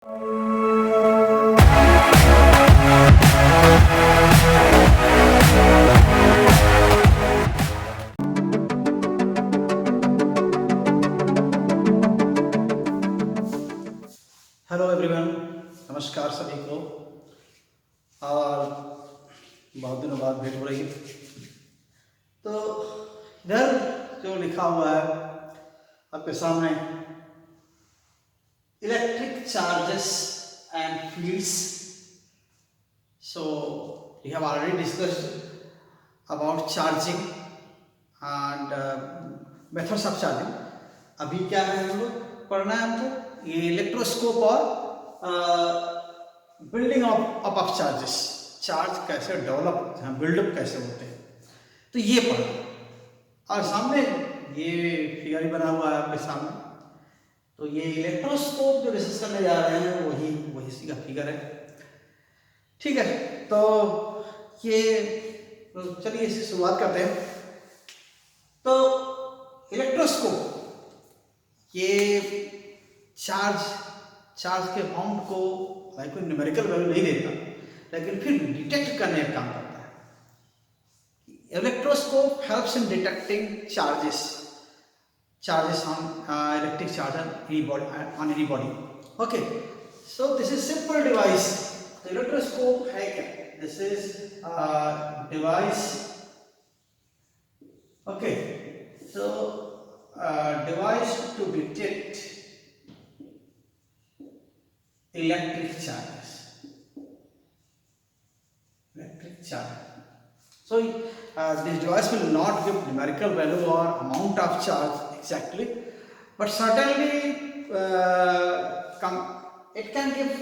Hello everyone, नमस्कार सभी को। और बहुत दिनों बाद भेंट हो रही है। तो इधर जो लिखा हुआ है आपके सामने, electric charges and fields. So we have already discussed about charging and methods of charging. अभी क्या है हम लोग पढ़ना है हमको ये इलेक्ट्रोस्कोप और बिल्डिंग ऑफ चार्जेस। चार्ज कैसे डेवलप होते हैं, बिल्डअप कैसे होते हैं, तो ये पढ़ना। और सामने ये फिगर ही बना हुआ है आपके सामने। तो ये इलेक्ट्रोस्कोप जो डिस्कस करने जा रहे हैं वही इसी का फिगर है। ठीक है, तो ये चलिए इससे शुरुआत करते हैं। तो इलेक्ट्रोस्कोप ये चार्ज के अमाउंट को कोई न्यूमेरिकल वैल्यू नहीं देता, लेकिन फिर डिटेक्ट करने का काम करता है। Electroscope helps in detecting charges on electric charge on any body. Okay, so this is simple device. Electroscope है क्या? This is device. Okay, so device to detect electric charges. So this device will not give numerical value or amount of charge exactly, but certainly it can give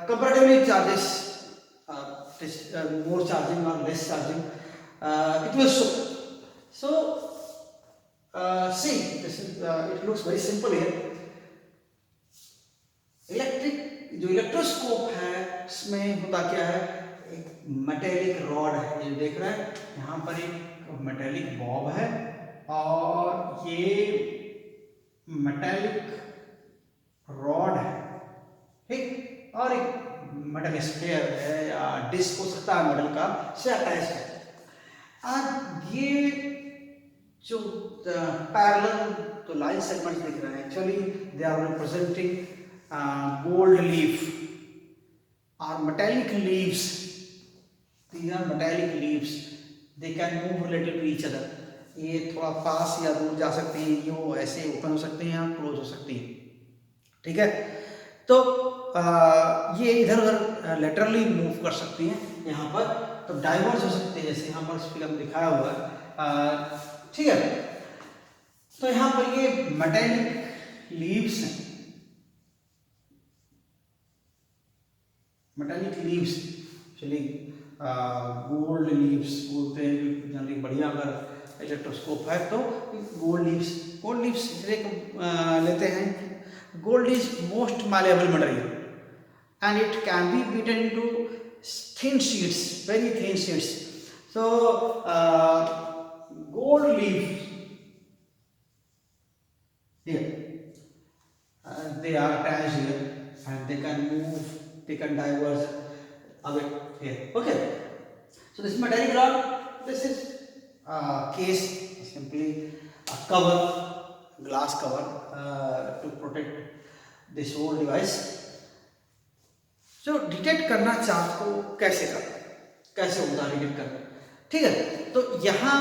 comparatively charges, more charging or less charging. It will show. So see, this is it looks very simple here. जो electroscope है इसमें होता क्या है, एक metallic rod है, ये देख रहे हैं यहाँ पर एक मेटेलिक बॉब है और ये मेटेलिक रॉड है, ठीक, और एक मेटल स्फीयर है या डिस्क हो सकता है मेटल का, से अटैच है। अब ये जो पैरेलल तो लाइन सेगमेंट्स दिख रहे हैं, actually they are representing gold leaf और metallic leaves. These are metallic leaves. They can move related to each other. ये थोड़ा पास या दूर जा सकते हैं, ये ऐसे ओपन हो सकते हैं या क्लोज हो सकती हैं, ठीक है। तो ये इधर उधर लेटरली मूव कर सकती हैं यहाँ पर, तो डाइवर्स हो सकते हैं, जैसे यहाँ पर फिगर में दिखाया हुआ है, ठीक है। तो यहाँ पर ये मेटेलिक लीव्स हैं, मेटेलिक लीव्स, चलिए गोल्ड लीव्स बोलते हैं जनरली, बढ़िया अगर इलेक्ट्रोस्कोप है तो गोल्ड लीव्स लेते हैं। Gold is most मालेबल material and it can be beaten into thin sheets, very thin sheets. So gold leaf here, they are attached here and they can move, they can diverge away here. Okay, so this is metallic rod, this is case, simply a cover, glass cover to protect this whole device. जो detect करना charge को कैसे करना, कैसे होता है detect करना, ठीक है। तो यहाँ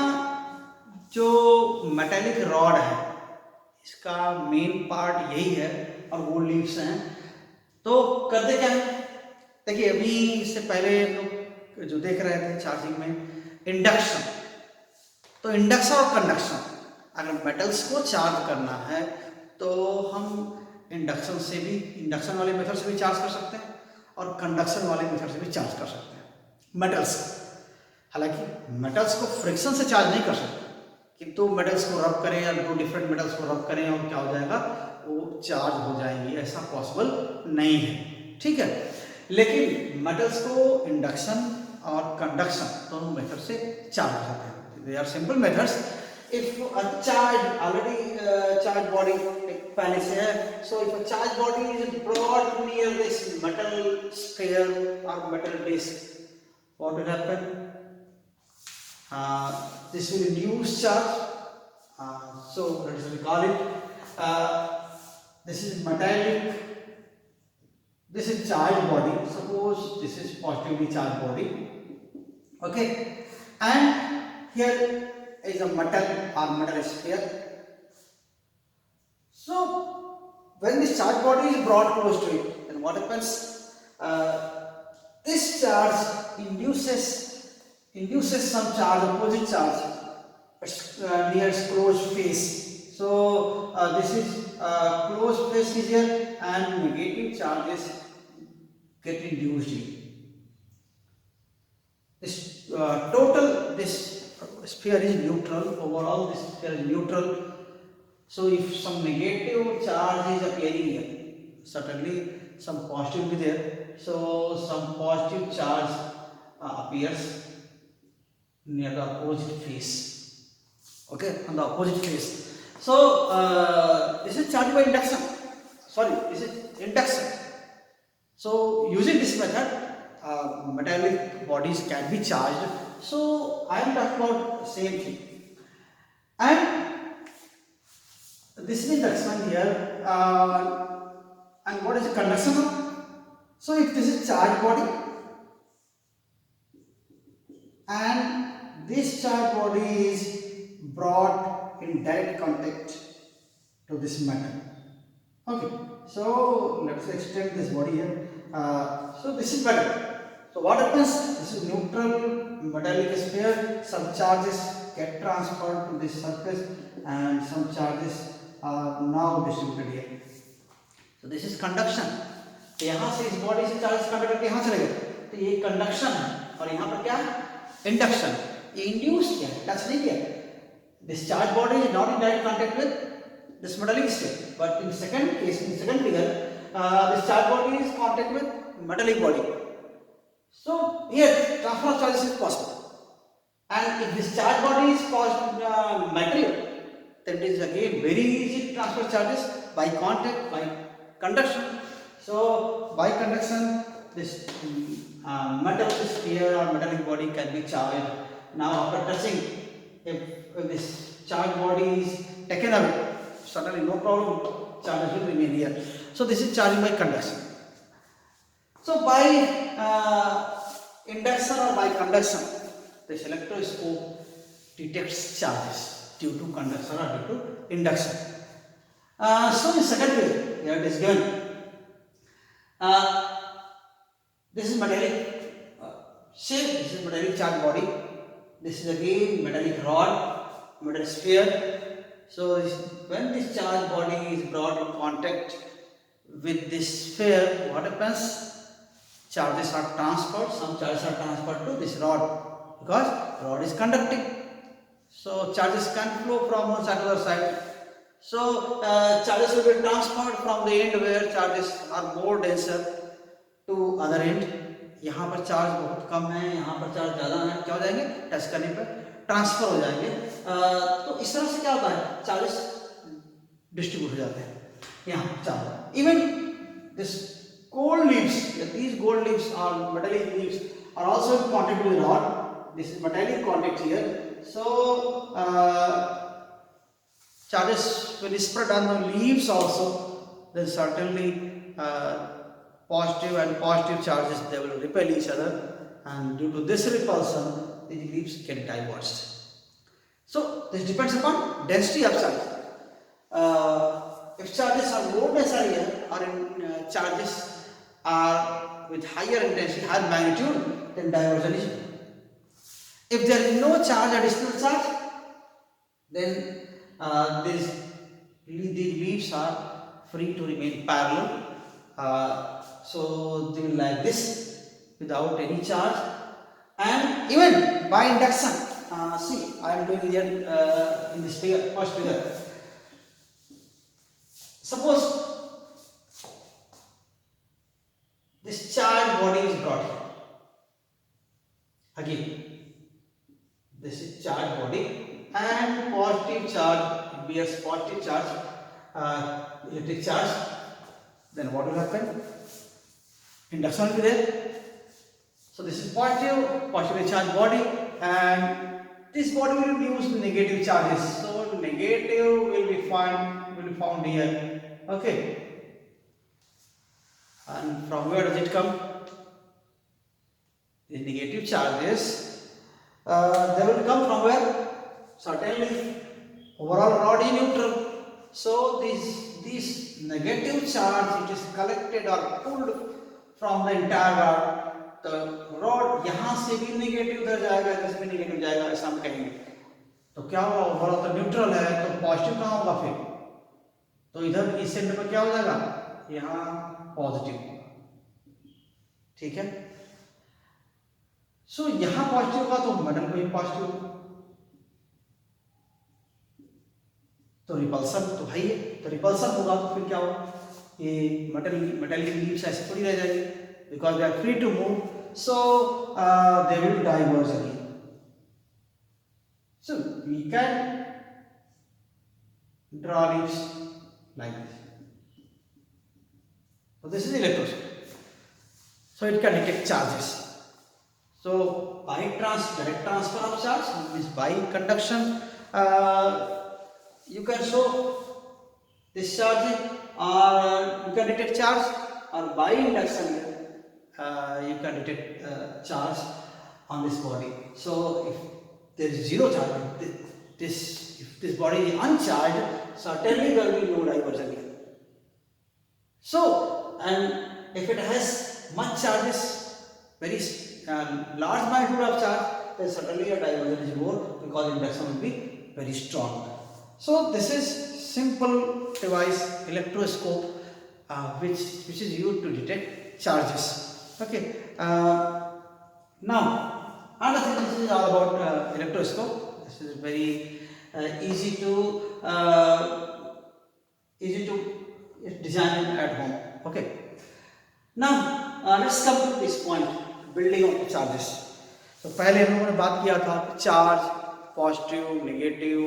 जो मेटेलिक रॉड है इसका मेन पार्ट यही है और वो लीव्स हैं। तो करते क्या है, देखिए अभी इससे पहले लोग जो देख रहे थे चार्जिंग में इंडक्शन, तो इंडक्शन और कंडक्शन, अगर मेटल्स को चार्ज करना है तो हम इंडक्शन वाले मेथड से भी चार्ज कर सकते हैं और कंडक्शन वाले मेथड से भी चार्ज कर सकते हैं मेटल्स। हालांकि मेटल्स को फ्रिक्शन से चार्ज नहीं कर सकते, किंतु मेटल्स को रब करें या दो डिफरेंट मेटल्स को रब करें और क्या हो जाएगा, वो चार्ज हो जाएंगी, ऐसा पॉसिबल नहीं है, ठीक है। लेकिन मेटल्स को इंडक्शन और कंडक्शन दोनों मेथड से चार्ज हो सकते हैं। They are simple methods. If a charge already charge body पहले से है. So if a charged body is brought near this metal sphere or metal disc, what will happen? This will induce charge. So let us recall it. This is metallic. This is charged body. Suppose this is positively charged body. Okay, and here is a metal or metal sphere. So when this charged body is brought close to it, then what happens? This charge induces some charge, opposite charge, near its closed face. So this is closed face is here, and negative charges get induced in. This this sphere is neutral. Overall, this sphere is neutral. So if some negative charge is appearing here, certainly some positive will be there. So some positive charge appears near the opposite face. Okay, on the opposite face. So this is charged by induction. Sorry, this is induction. So using this method, metallic bodies can be charged. So I am talking about same thing. And this is induction here. And what is the conduction? So if this is charged body and this charged body is brought in direct contact to this metal. Okay, so let's extend this body here. So this is metal. So what happens? This is neutral metallic sphere. Some charges get transferred to this surface and some charges are now distributed here. So this is conduction. यहाँ से इस body से charge conduct करके यहाँ चले गए, तो ये कंडक्शन है. और यहाँ पर क्या है? इंडक्शन. ये इंड्यूस किया, टच नहीं किया. This charged body is not in direct contact with this metallic sphere, but in second case, in second figure, this charged body is contact with metallic body. So here transfer of charges is possible, and if this charged body is caused material, then it is again very easy to transfer charges by contact, by conduction. So by conduction, this metal sphere or metallic body can be charged. Now after touching, if this charged body is taken away, certainly no problem, charges will remain here. So this is charging by conduction. So by induction or by conduction, this electroscope detects charges due to conduction or due to induction. So in second way, here it is given. This is metallic shape, this is metallic charged body. This is again metallic rod, metal sphere. So when this charged body is brought in contact with this sphere, what happens? Charges are transferred, some charges are transferred to this rod because rod is conducting. So charges can flow from one side to the other side. So charges will be transferred from the end where charges are more denser to other end. यहाँ पर charge बहुत कम है, यहाँ पर charge ज़्यादा है, क्या हो जाएंगे? टच करने पर ट्रांसफर हो जाएंगे. तो इस तरह से क्या होता है? चार्जेस डिस्ट्रीब्यूट हो जाते हैं. यहाँ charge. Even this gold leaves, these gold leaves or metallic leaves are also in contact with the rod. This is metallic contact here. So charges will spread on the leaves also. Then certainly positive and positive charges, they will repel each other, and due to this repulsion, the leaves get diverged. So this depends upon density of charge. If charges are more denser here, or in charges are with higher intensity, higher magnitude, then diversion is. If there is no charge, additional charge, then the leaves are free to remain parallel. So they will like this without any charge, and even by induction. See, I am doing here in this figure, first figure. Suppose this charged body is brought here. Again, this is charged body, and positive charge bears positive charge electric charge, then what will happen? Induction will be there. So this is positively charged body, and this body will produce negative charges. So negative will be found here. Okay. And from where does it come? The negative charges, they will come from where? Certainly overall rod is neutral. So this negative charge, it is collected or pulled from the entire rod. The rod यहाँ से भी negative उधर जाएगा, इधर से भी negative जाएगा, ऐसा हम कहेंगे. तो क्या होगा? ओवरऑल तो न्यूट्रल है, तो पॉजिटिव कहाँ होगा फिर? तो इधर इस सेंटर पर क्या हो जाएगा? यहाँ पॉजिटिव. ठीक है. सो यहाँ पॉजिटिव होगा तो मेटल को भी पॉजिटिव, तो रिपल्सन तो है ही है. तो रिपल्सन होगा तो फिर क्या होगा? ये मेटल की लीव्स ऐसे थोड़ी रह जाएगी, because they are free to move, so they will diverge again. So we can draw leaves like this. So this is electroscope. So it can detect charges. So by direct transfer of charge means by conduction, you can show discharging, or you can detect charge, or by induction you can detect charge on this body. So if there is zero charge, if this body is uncharged, certainly there will be no diversion here. So, and if it has much charges, very large magnitude of charge, then certainly a diversion is more, because induction will be very strong. So this is simple device, electroscope, which is used to detect charges. Okay. Now another thing, this is all about electroscope. This is very easy to design at home. Okay. Now let's come to this point, building of charges. तो पहले हम लोगों ने बात किया था कि charge positive negative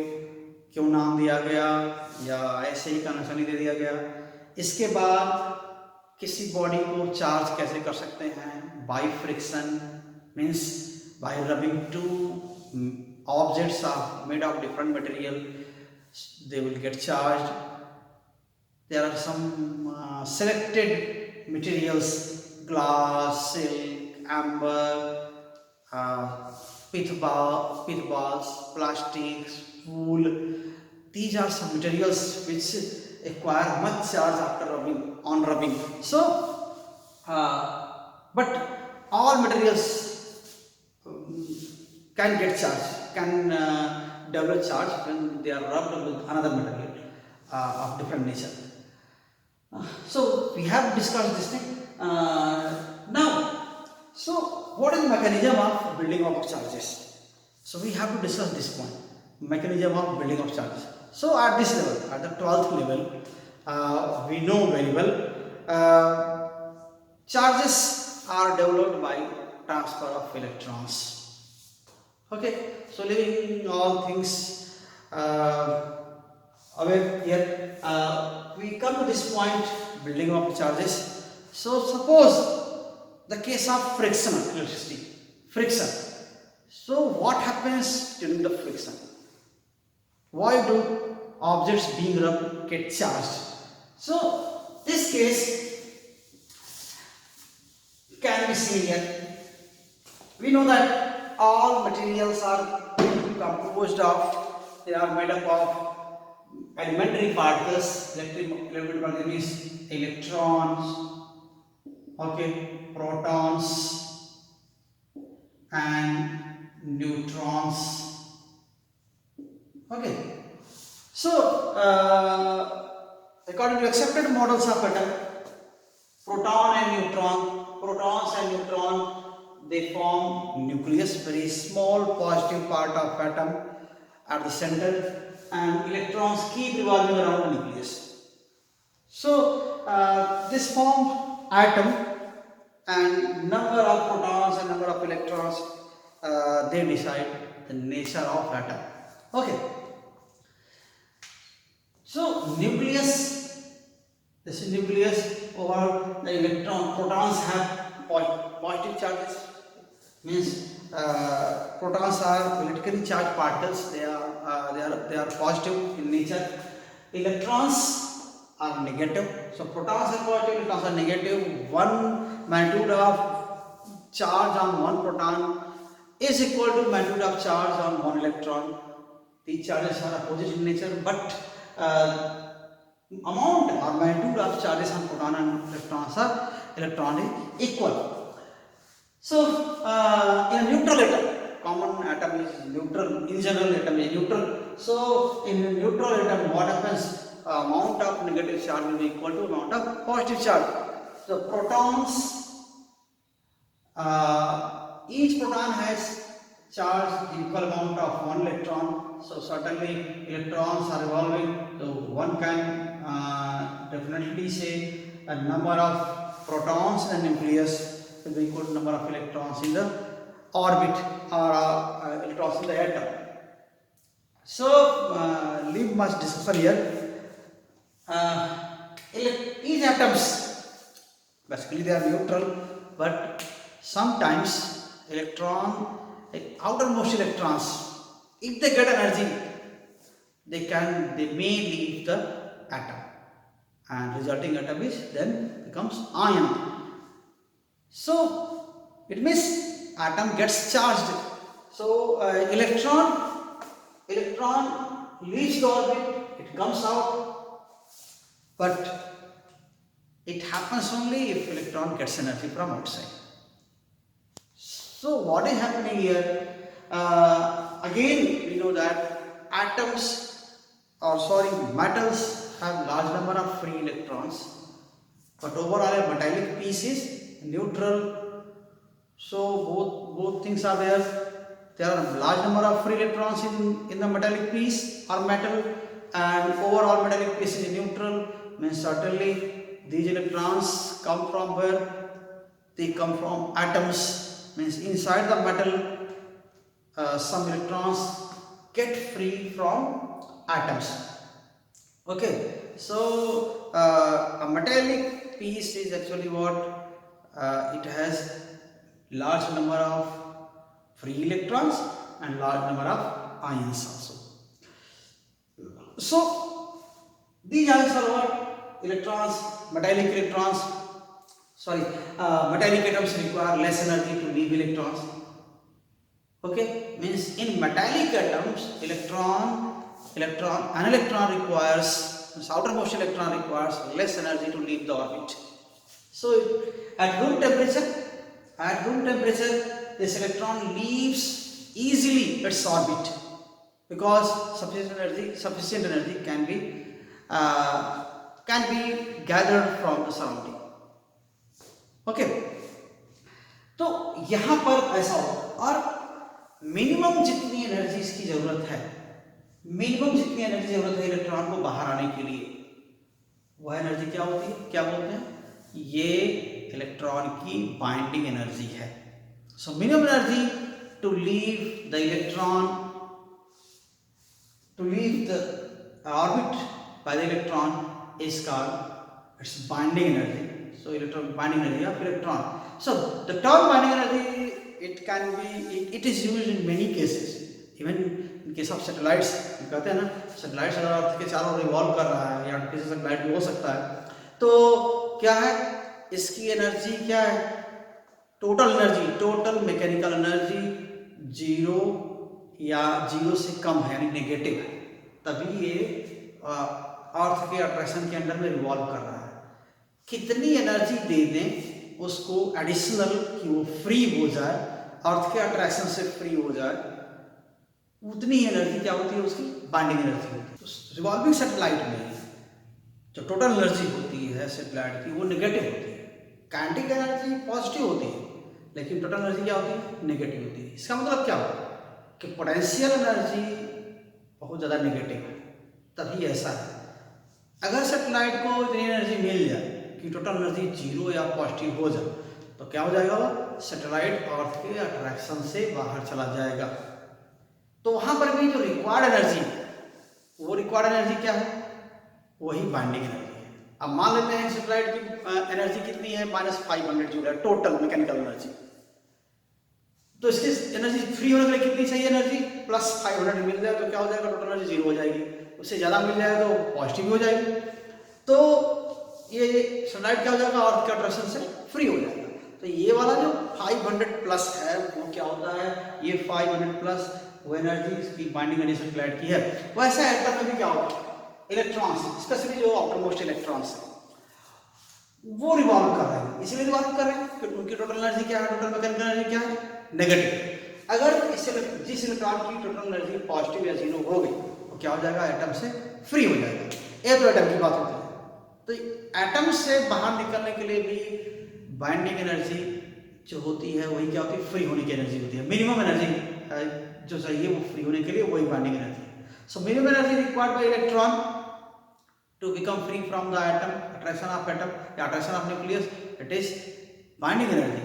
क्यों नाम दिया गया, या ऐसे ही कनेक्शन दे दिया गया. इसके बाद किसी बॉडी को चार्ज कैसे कर सकते हैं? By friction, means by rubbing two objects are made of different material, they will get charged. There are some selected materials, glass, silk, amber, pith balls, plastics, wool. These are some materials which acquire much charge after rubbing. So, but all materials can get charge, can develop charge when they are rubbed with another material of different nature. So we have discussed this thing. Now, so what is the mechanism of building of charges? So we have to discuss this point, mechanism of building of charges. So at this level, at the 12th level, we know very well, charges are developed by transfer of electrons. Okay, so leaving all things away here, we come to this point, building of charges. So suppose the case of friction, electricity, friction. So what happens during the friction? Why do objects being rubbed get charged? So this case can be seen here. We know that all materials are composed of, they are made up of elementary particles. Elementary particles means electrons, okay, protons and neutrons. Okay, so according to accepted models of atom, protons and neutron, they form nucleus, very small positive part of atom at the center, and electrons keep revolving around the nucleus. So this form atom, and number of protons and number of electrons, they decide the nature of atom. Okay. So nucleus This is nucleus. Over the protons have positive charges. Means protons are electrically charged particles. They are positive in nature. Electrons are negative. So protons are positive, electrons are negative. One magnitude of charge on one proton is equal to magnitude of charge on one electron. These charges are opposite in nature, but amount or magnitude of charges on proton and electrons are equal. So in a neutral atom, common atom is neutral. In general, atom is neutral. So in a neutral atom, what happens? Amount of negative charge will be equal to amount of positive charge. So protons. Each proton has charge equal amount of one electron. So certainly electrons are revolving. So one can definitely say a number of protons in the nucleus will be equal to number of electrons in the orbit or electrons in the atom. So leave much discussion here. These atoms basically they are neutral, but sometimes outermost electrons, if they get energy, they may leave the atom, and resulting atom is then becomes ion. So it means atom gets charged. So electron leaves the orbit, it comes out, but it happens only if electron gets energy from outside. So what is happening here? Again, we know that metals have large number of free electrons, but overall a metallic piece is neutral. So both things are there. There are large number of free electrons in the metallic piece or metal, and overall metallic piece is neutral. Means certainly these electrons come from where? They come from atoms. Means inside the metal some electrons get free from atoms. Okay, so a metallic piece is actually what? It has large number of free electrons and large number of ions also. So these ions are what? Metallic atoms require less energy to leave electrons. Okay, means in metallic atoms, an electron requires, outermost electron requires less energy to leave the orbit. So at room temperature, this electron leaves easily its orbit because sufficient energy can be gathered from the surrounding. Okay तो यहां पर ऐसा होगा और minimum जितनी energy इसकी जरूरत है, इलेक्ट्रॉन को बाहर आने के लिए, वह एनर्जी क्या होती है? क्या बोलते हैं? ये इलेक्ट्रॉन की बाइंडिंग एनर्जी है. So minimum energy to leave the electron, to leave the orbit by the electron is called its binding energy. So electron binding energy of electron. So the term binding energy, it is used in many cases. Even in case of satellites, कहते हैं ना, satellites अगर अर्थ के चारों revolve कर रहा है या किसी सैटेलाइट भी हो सकता है, तो क्या है इसकी एनर्जी? क्या है? टोटल मैकेनिकल एनर्जी जीरो या जीरो से कम है, यानी नेगेटिव है, तभी ये अर्थ के अट्रैक्शन के अंडर में रिवॉल्व कर रहा है. कितनी एनर्जी दे दें उसको एडिशनल कि वो फ्री हो जाए, अर्थ के अट्रैक्शन से फ्री हो जाए, उतनी एनर्जी क्या होती है? उसकी बाइंडिंग एनर्जी होती है. तो रिवॉल्विंग सैटेलाइट में जो टोटल एनर्जी होती है सैटेलाइट की वो नेगेटिव होती है. काइनेटिक एनर्जी पॉजिटिव होती है, लेकिन टोटल एनर्जी क्या होती है? नेगेटिव होती है. इसका मतलब क्या होगा कि पोटेंशियल एनर्जी बहुत ज़्यादा नेगेटिव है, तभी ऐसा है. अगर सैटेलाइट को इतनी एनर्जी मिल जाए कि टोटल एनर्जी जीरो या पॉजिटिव हो जाए, तो क्या हो जाएगा? वो सैटेलाइट अर्थ के अट्रैक्शन से बाहर चला जाएगा. तो वहां पर भी जो रिक्वायर्ड एनर्जी, वो रिक्वायर्ड एनर्जी क्या है? वही बाइंडिंग एनर्जी है. अब मान लेते हैं सप्लाइड की एनर्जी कितनी है, -500 जूल है टोटल मैकेनिकल एनर्जी। तो इसकी एनर्जी फ्री होने के लिए कितनी चाहिए एनर्जी, +500 मिल जाए तो क्या हो जाएगा, टोटल एनर्जी 0 हो जाएगी। उससे ज़्यादा मिल जाए तो पॉजिटिव हो जाएगी। तो ये सनलाइट क्या हो जाएगा, अर्थ के अट्रैक्शन से फ्री हो जाएगा। तो ये वाला जो 500+ है वो क्या होता है, ये 500+ वो एनर्जी इसकी बाइंडिंग एनर्जी सनलाइट की है। वैसे एटम में भी क्या होता है, इलेक्ट्रॉन्स स्पेशली जो आउटरमोस्ट इलेक्ट्रॉन्स है वो रिवॉल्व कर रहे हैं, इसीलिए रिवॉल्व कर रहे हैं कि उनकी टोटल एनर्जी क्या है, टोटल मैकेनिकल एनर्जी क्या है, नेगेटिव। अगर जिस इलेक्ट्रॉन की टोटल एनर्जी पॉजिटिव या 0 हो गई तो क्या हो जाएगा, एटम से फ्री हो जाएगा। ये तो एटम की बात होती है। तो एटम से बाहर निकलने के लिए भी बाइंडिंग एनर्जी जो होती है वही क्या होती है, फ्री होने की एनर्जी होती है। मिनिमम एनर्जी जो चाहिए वो फ्री होने के लिए वही बाइंडिंग एनर्जी है। So minimum energy required by electron to become free from the atom, attraction of atom, the attraction of nucleus, it is binding energy.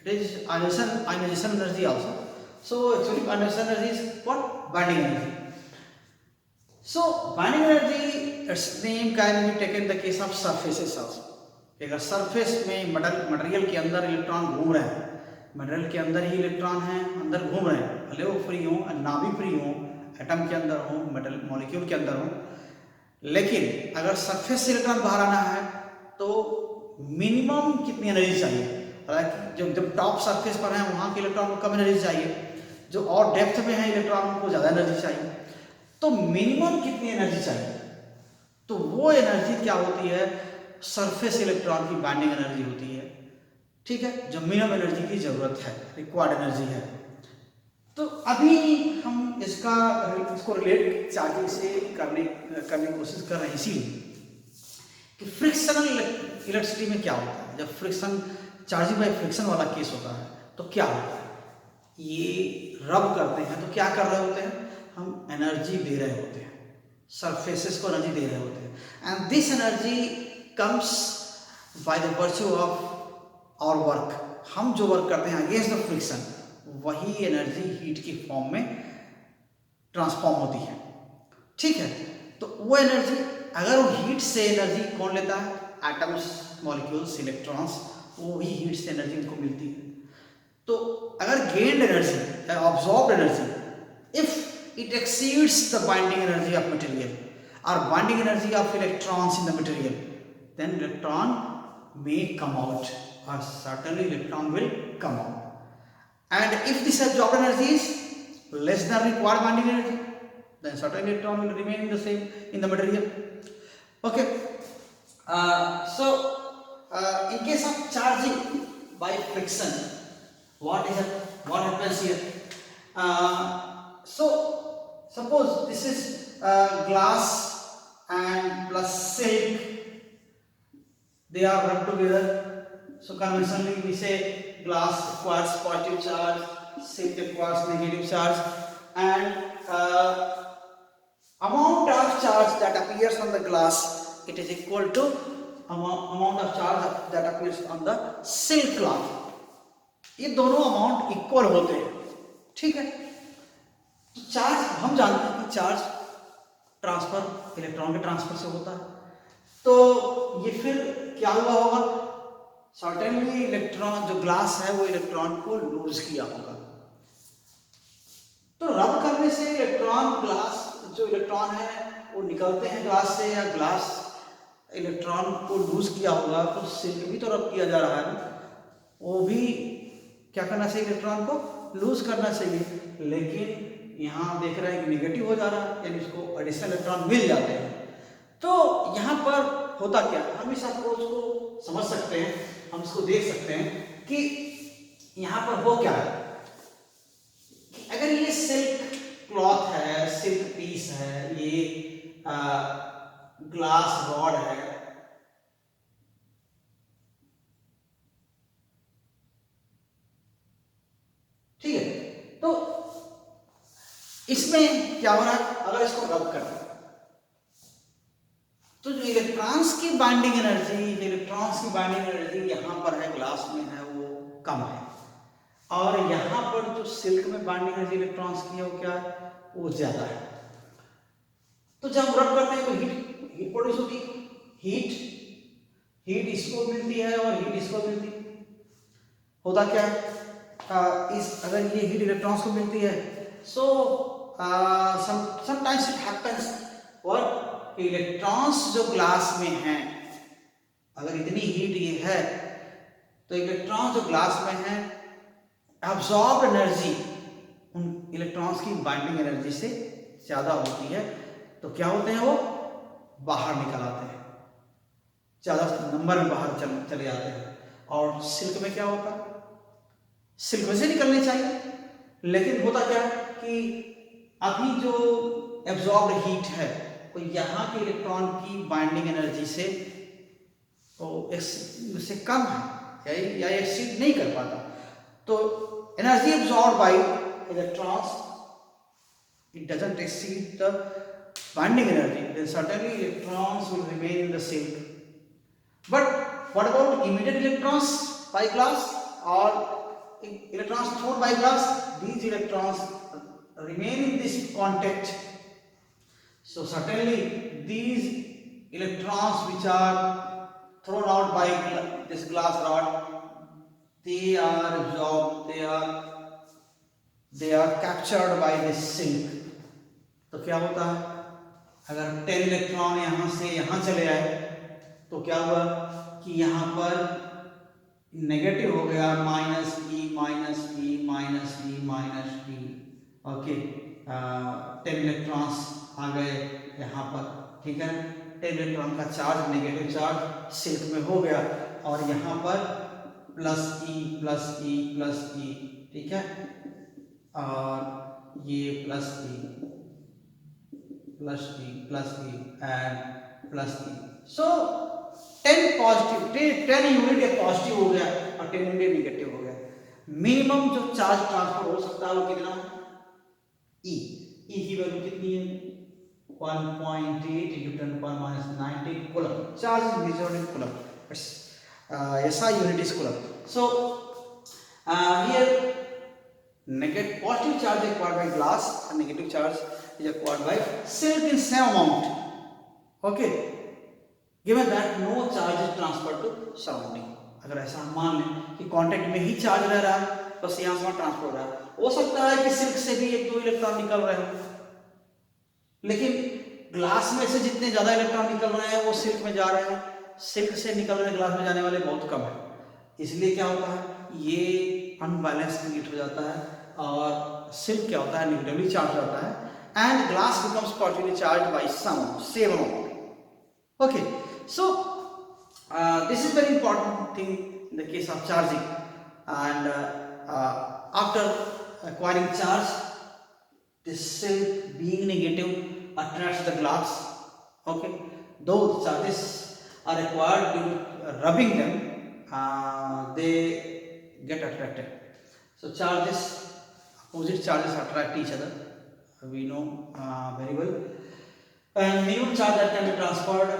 It is ionization energy also. So actually ionization energy is what, binding energy. So binding energy, its name can be taken in the case of surfaces also. अगर surface में material के अंदर electron घूम रहे हैं, material के अंदर ही electron हैं अंदर घूम रहे हैं, भले वो फ्री हो ना भी फ्री हो, एटम के अंदर हो, मेटल मॉलिक्यूल के अंदर हो, लेकिन अगर सरफेस से इलेक्ट्रॉन बाहर आना है तो मिनिमम कितनी एनर्जी चाहिए। हालांकि जो जब टॉप सरफेस पर है वहाँ के इलेक्ट्रॉन को कम एनर्जी चाहिए, जो और डेप्थ में है इलेक्ट्रॉन को ज़्यादा एनर्जी चाहिए। तो मिनिमम कितनी एनर्जी चाहिए, तो वो एनर्जी क्या होती है, सरफेस इलेक्ट्रॉन की बाइंडिंग एनर्जी होती है। ठीक है, जो मिनिमम एनर्जी की ज़रूरत है, रिक्वायर्ड एनर्जी है। तो अभी हम इसको रिलेट चार्जिंग से करने की कोशिश कर रहे हैं, इसीलिए कि फ्रिक्शनल इलेक्ट्रिसिटी में क्या होता है, जब फ्रिक्शन चार्जिंग बाय फ्रिक्शन वाला केस होता है तो क्या होता है, ये रब करते हैं तो क्या कर रहे होते हैं, हम एनर्जी दे रहे होते हैं, सरफेसेस को एनर्जी दे रहे होते हैं, and this energy comes by the virtue of our work. हम जो वर्क करते हैं अगेंस्ट द फ्रिक्शन, वही एनर्जी हीट की फॉर्म में ट्रांसफॉर्म होती है। ठीक है, तो वो एनर्जी, अगर वो हीट से एनर्जी कौन लेता है, एटम्स, मॉलिक्यूल्स, इलेक्ट्रॉन्स, वो ही हीट से एनर्जी उनको मिलती है। तो अगर gained energy, absorbed energy, if it exceeds the binding energy of material और binding energy of electrons in the material, then electron may come out, or certainly electron will come out. And if this absorbed energy is less than required binding energy, then certainly electron will remain in the same in the material. Okay. So in case of charging by friction, what happens here? So suppose this is glass and plus silk, they are rubbed together. So conventionally we say glass requires positive charge, silk requires negative charge, and amount of charge that appears on the glass, it is equal to amount of charge that appears on the silk cloth. ये दोनों amount equal होते हैं। ठीक है, तो charge हम जानते हैं कि चार्ज ट्रांसफर इलेक्ट्रॉन के ट्रांसफर से होता है। तो ये फिर क्या हुआ होगा, सर्टेनली इलेक्ट्रॉन जो ग्लास है वो इलेक्ट्रॉन को लूज किया होगा। तो रब करने से इलेक्ट्रॉन, ग्लास जो इलेक्ट्रॉन है वो निकलते हैं ग्लास से, या ग्लास इलेक्ट्रॉन को लूज किया होगा। तो सिल्क भी तो रब किया जा रहा है, वो भी क्या करना चाहिए, इलेक्ट्रॉन को लूज करना चाहिए, लेकिन यहाँ देख रहे हैं कि निगेटिव हो जा रहा है, यानी इसको एडिशनल इलेक्ट्रॉन मिल जाते हैं। तो यहाँ पर होता क्या, हम इस अप्रोच को समझ सकते हैं, हम इसको देख सकते हैं कि यहाँ पर हो क्या है कि अगर ये सिल्क क्लॉथ है, सिल्क पीस है, ये ग्लास रॉड है, ठीक है, तो इसमें क्या हो रहा है, अगर इसको रब कर तो जो इलेक्ट्रॉन्स की बाइंडिंग एनर्जी यहाँ पर है, ग्लास में है, वो कम है, और यहाँ पर जो सिल्क में बाइंडिंग एनर्जी इलेक्ट्रॉन्स की है वो क्या है, वो ज्यादा है। तो जब रब करते हैं तो हीट प्रोड्यूस होती है, हीट हीट इसको मिलती है और हीट इसको मिलती है। होता क्या है, अगर ये हीट इलेक्ट्रॉन्स को मिलती है, so sometimes it happens what, electrons जो ग्लास में हैं, अगर इतनी हीट ये है तो इलेक्ट्रॉन जो ग्लास में है एब्जॉर्ब एनर्जी उन इलेक्ट्रॉन्स की बाइंडिंग एनर्जी से ज़्यादा होती है, तो क्या होते हैं वो बाहर निकल आते हैं, ज़्यादा नंबर में बाहर चले जाते हैं। और सिल्क में क्या होता है, सिल्क में से निकलने चाहिए, लेकिन होता क्या है कि अभी जो एब्जॉर्ब्ड हीट है तो यहाँ के इलेक्ट्रॉन की बाइंडिंग एनर्जी से तो उससे कम है या एक्सीड नहीं कर पाता, तो energy absorbed bye electrons it doesn't exceed the binding energy, then certainly electrons will remain in the silk. But what about emitted electrons by glass or electrons thrown by glass? These electrons remain in this contact. So certainly these electrons which are thrown out by this glass rod, they are absorbed, they are captured by this silk. तो क्या होता है, अगर 10 electron यहाँ से यहाँ चले आए तो क्या हुआ कि यहाँ पर नेगेटिव हो गया, minus E minus E minus E minus ई, ओके 10 इलेक्ट्रॉन्स आ गए यहाँ पर, ठीक है। 10 इलेक्ट्रॉन का चार्ज, नेगेटिव चार्ज सिल्क में हो गया और यहाँ पर plus e plus e plus e, ठीक है, और ये plus e plus e plus e and plus e. So 10 positive, 10 unit positive हो गया और 10 यूनिट नेगेटिव हो गया। मिनिमम जो चार्ज ट्रांसफर हो सकता है वो कितना है, ई की वैल्यू कितनी है, 1.8 into 10⁻⁹ coulomb. Charge is measured in coulomb, SI unit is coulomb. So here negative positive charge is acquired by glass and negative charge is acquired by silk in same amount. Okay, given that no charge is transferred to surrounding. अगर ऐसा हम मान लें कि contact में ही charge रह रहा है, बस यहाँ से ट्रांसफर हो रहा है, हो सकता है कि सिल्क से भी 1-2 इलेक्ट्रॉन निकल रहे हो, लेकिन ग्लास में से जितने ज्यादा इलेक्ट्रॉन निकल रहे हैं वो सिल्क में जा रहे हैं, सिल्क से निकल रहे ग्लास में जाने वाले बहुत कम है। इसलिए क्या होता है, ये अनबैलेंस क्रिएट हो जाता है और सिल्क क्या होता है, नेगेटिवली चार्ज होता है and glass becomes positively charged by some same amount. Okay, so this is very important thing in the case of charging and after acquiring charge, this silk being negative attracts the glass. Okay, those charges are acquired due rubbing them, they get attracted. So charges, opposite charges attract each other, we know very well, and minimum charge that can be transferred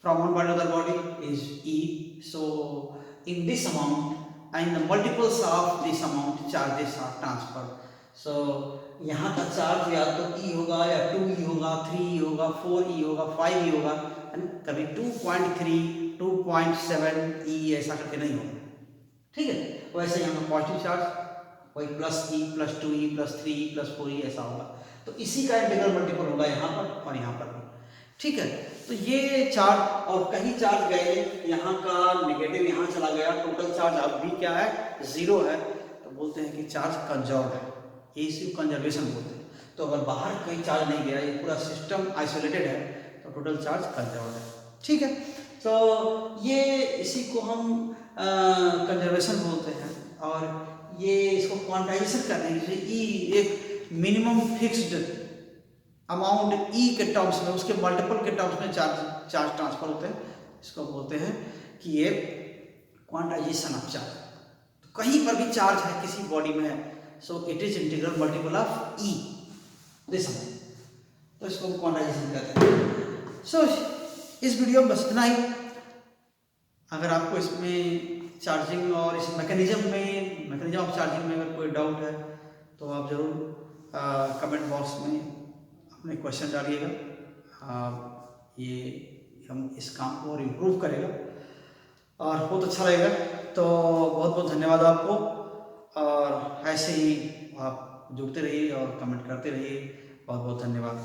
from one body to other body is E. So in this amount and the multiples of this amount charges are transferred. So यहाँ का charge या तो E होगा या 2E होगा, 3E होगा, 4E होगा, 5E होगा, कभी 2.3, 2.7E ऐसा करके नहीं होगा, ठीक है। वैसे यहाँ का पॉजिटिव चार्ज वही plus E plus 2E plus 3E plus 4E ऐसा होगा, तो इसी का इंटीग्रल मल्टीपल होगा यहाँ पर और यहाँ पर भी, ठीक है। तो ये चार्ज और कहीं चार्ज गए, यहाँ का नेगेटिव यहाँ चला गया, टोटल चार्ज अब भी क्या है, 0 है, तो बोलते हैं कि चार्ज कंजर्व है, इसी कंजर्वेशन बोलते हैं। तो अगर बाहर कहीं चार्ज नहीं गया, ये पूरा सिस्टम आइसोलेटेड है, तो टोटल चार्ज कंजर्व है, ठीक है। तो ये इसी को हम कंजर्वेशन बोलते हैं और ये इसको क्वांटाइजेशन करने के लिए ई एक मिनिमम फिक्स्ड अमाउंट ई के टर्म्स में, उसके मल्टीपल के टर्म्स में चार्ज ट्रांसफर होते हैं, इसको बोलते हैं कि ये क्वांटाइजेशन ऑफ चार्ज। तो कहीं पर भी चार्ज है किसी बॉडी में है, so it is integral multiple of E this amount, तो इसको क्वांटाइजेशन कहते हैं। सो इस वीडियो में बस इतना ही। अगर आपको इसमें चार्जिंग और इस मैकेनिज्म ऑफ चार्जिंग में अगर कोई डाउट है तो आप ज़रूर कमेंट बॉक्स में अपने क्वेश्चन डालिएगा। ये हम इस काम को और इम्प्रूव करेगा और बहुत अच्छा रहेगा। तो बहुत बहुत धन्यवाद आपको, और ऐसे ही आप जुड़ते रहिए और कमेंट करते रहिए। बहुत बहुत धन्यवाद।